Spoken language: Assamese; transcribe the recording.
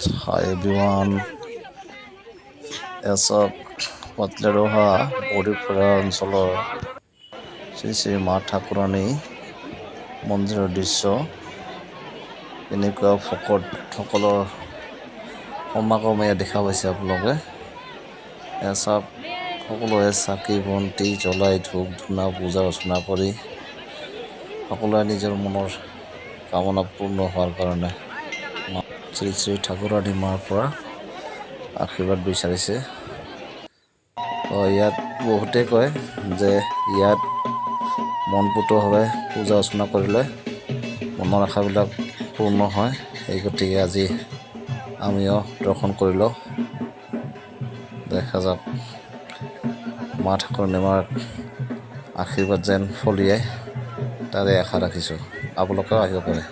Hi everyone, এসব পাতলেৰোহা বৰিপুৰা অঞ্চলৰ শ্ৰী শ্ৰী মা ঠাকুৰাণী মন্দিৰৰ দৃশ্য। এনেকুৱা ভকতসকলৰ সমাগম দেখা পাইছে আপোনালোকে। এসব সকলোৱে চাকি বন্তি জ্বলাই ধূপ ধূনা পূজা অৰ্চনা কৰি সকলোৱে নিজৰ মনৰ কামনা পূৰ্ণ হোৱাৰ কাৰণে শ্ৰী শ্ৰী ঠাকুৰাণী মাৰ পৰা আশীৰ্বাদ বিচাৰিছে। ইয়াত বহুতে কয় যে ইয়াত মনপুতভাৱে পূজা অৰ্চনা কৰিলে মনৰ আশাবিলাক পূৰ্ণ হয়। সেই গতিকে আজি আমিও দৰ্শন কৰিলোঁ। দেখা যাওক মা ঠাকুৰাণী মাৰ আশীৰ্বাদ যেন ফলিয়াই তাৰে আশা ৰাখিছোঁ। আপোনালোকেও আহিব পাৰে।